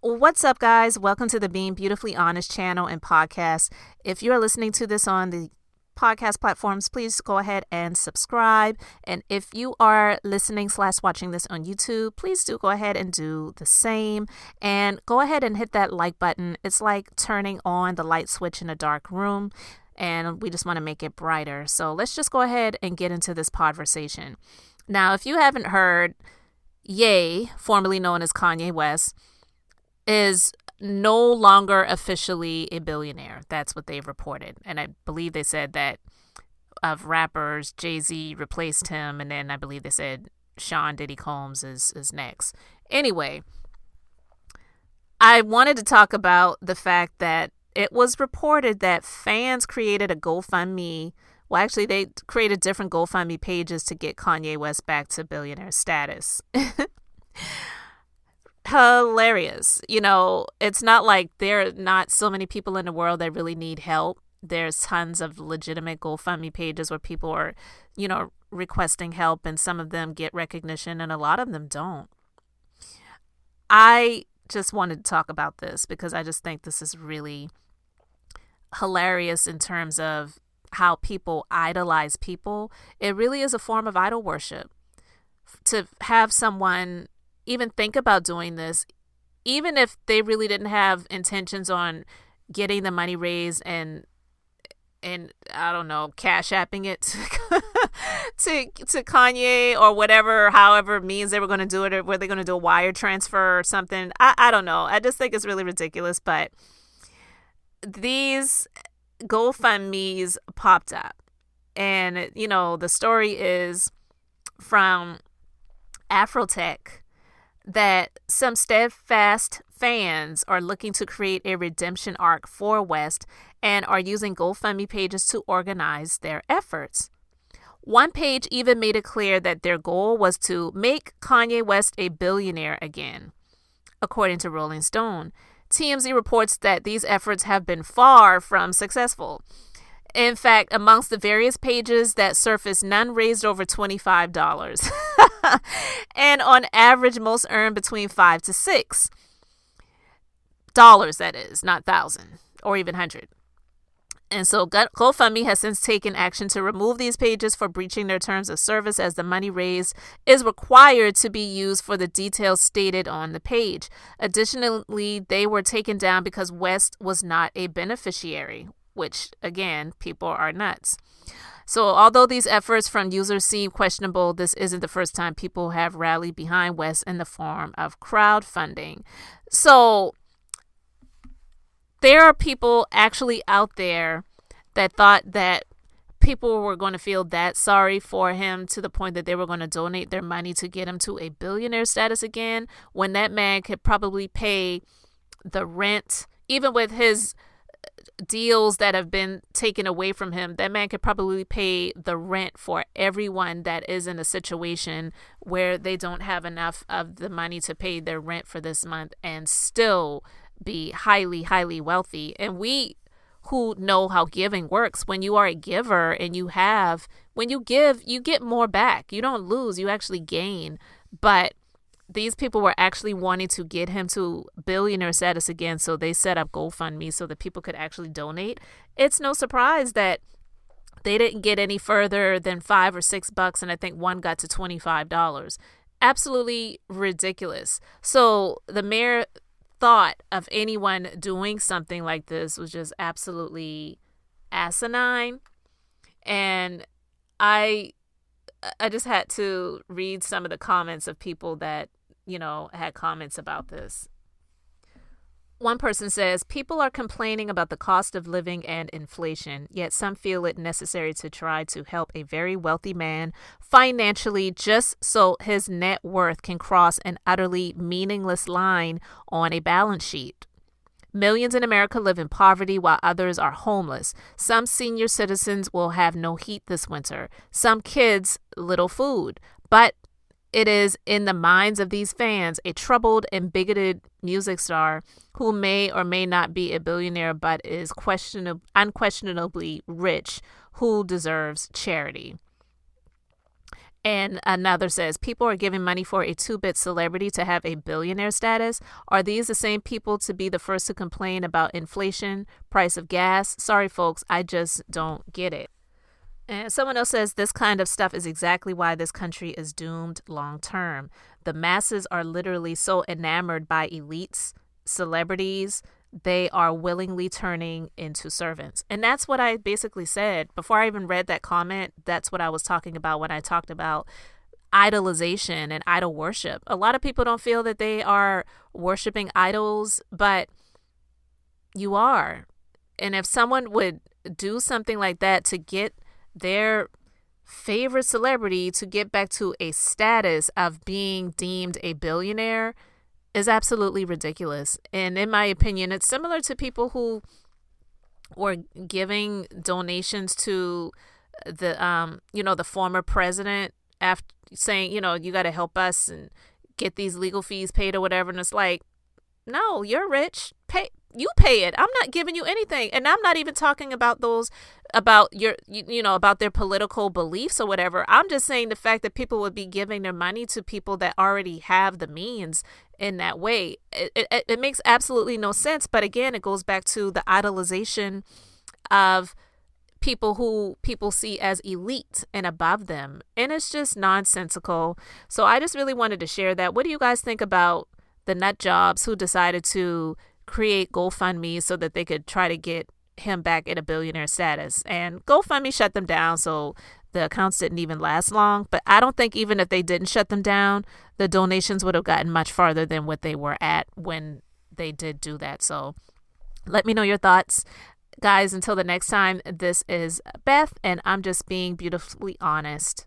What's up, guys? Welcome to the Being Beautifully Honest channel and podcast. If you're listening to this on the podcast platforms, please go ahead and subscribe. And if you are listening/watching this on YouTube, please do go ahead and do the same. And go ahead and hit that like button. It's like turning on the light switch in a dark room, and we just want to make it brighter. So let's just go ahead and get into this conversation. Now, if you haven't heard, Ye, formerly known as Kanye West, is no longer officially a billionaire. That's what they've reported. And I believe they said that of rappers, Jay-Z replaced him. And then I believe they said Sean Diddy Combs is next. Anyway, I wanted to talk about the fact that it was reported that fans created a GoFundMe. Well, actually, they created different GoFundMe pages to get Kanye West back to billionaire status. Hilarious. You know, it's not like there are not so many people in the world that really need help. There's tons of legitimate GoFundMe pages where people are, requesting help, and some of them get recognition and a lot of them don't. I just wanted to talk about this because I just think this is really hilarious in terms of how people idolize people. It really is a form of idol worship. To have someone even think about doing this, even if they really didn't have intentions on getting the money raised and I don't know, cash apping it to Kanye or whatever, however means they were going to do it, or were they going to do a wire transfer or something? I don't know. I just think it's really ridiculous. But these GoFundMes popped up, and the story is from Afrotech that some steadfast fans are looking to create a redemption arc for West and are using GoFundMe pages to organize their efforts. One page even made it clear that their goal was to make Kanye West a billionaire again. According to Rolling Stone, TMZ reports that these efforts have been far from successful. In fact, amongst the various pages that surfaced, none raised over $25. And on average, most earned between $5 to $6. That is, not thousand or even hundred. And so GoFundMe has since taken action to remove these pages for breaching their terms of service, as the money raised is required to be used for the details stated on the page. Additionally, they were taken down because West was not a beneficiary, which, again, people are nuts. So although these efforts from users seem questionable, this isn't the first time people have rallied behind West in the form of crowdfunding. So there are people actually out there that thought that people were going to feel that sorry for him to the point that they were going to donate their money to get him to a billionaire status again, when that man could probably pay the rent, even with his deals that have been taken away from him. That man could probably pay the rent for everyone that is in a situation where they don't have enough of the money to pay their rent for this month and still be highly, highly wealthy. And we who know how giving works, when you are a giver and when you give, you get more back. You don't lose, you actually gain. But these people were actually wanting to get him to billionaire status again, so they set up GoFundMe so that people could actually donate. It's no surprise that they didn't get any further than $5 or $6, and I think one got to $25. Absolutely ridiculous. So the mere thought of anyone doing something like this was just absolutely asinine. And I just had to read some of the comments of people that, had comments about this. One person says, people are complaining about the cost of living and inflation, yet some feel it necessary to try to help a very wealthy man financially just so his net worth can cross an utterly meaningless line on a balance sheet. Millions in America live in poverty while others are homeless. Some senior citizens will have no heat this winter. Some kids, little food. But it is in the minds of these fans, a troubled and bigoted music star who may or may not be a billionaire but is unquestionably rich, who deserves charity. And another says, people are giving money for a 2-bit celebrity to have a billionaire status. Are these the same people to be the first to complain about inflation, price of gas? Sorry, folks, I just don't get it. And someone else says, this kind of stuff is exactly why this country is doomed long term. The masses are literally so enamored by elites, celebrities, they are willingly turning into servants. And that's what I basically said before I even read that comment. That's what I was talking about when I talked about idolization and idol worship. A lot of people don't feel that they are worshiping idols, but you are. And if someone would do something like that to get their favorite celebrity to get back to a status of being deemed a billionaire, is absolutely ridiculous. And in my opinion, it's similar to people who were giving donations to the former president, after saying, you got to help us and get these legal fees paid or whatever. And it's like, no, you're rich. You pay it. I'm not giving you anything. And I'm not even talking about those, about about their political beliefs or whatever. I'm just saying the fact that people would be giving their money to people that already have the means in that way. It makes absolutely no sense. But again, it goes back to the idolization of people who people see as elite and above them. And it's just nonsensical. So I just really wanted to share that. What do you guys think about the nut jobs who decided to create Gofundme so that they could try to get him back in a billionaire status? And GoFundMe shut them down, so the accounts didn't even last long. But I don't think even if they didn't shut them down, the donations would have gotten much farther than what they were at when they did do that. So let me know your thoughts. Guys, until the next time, this is Beth, and I'm just being beautifully honest.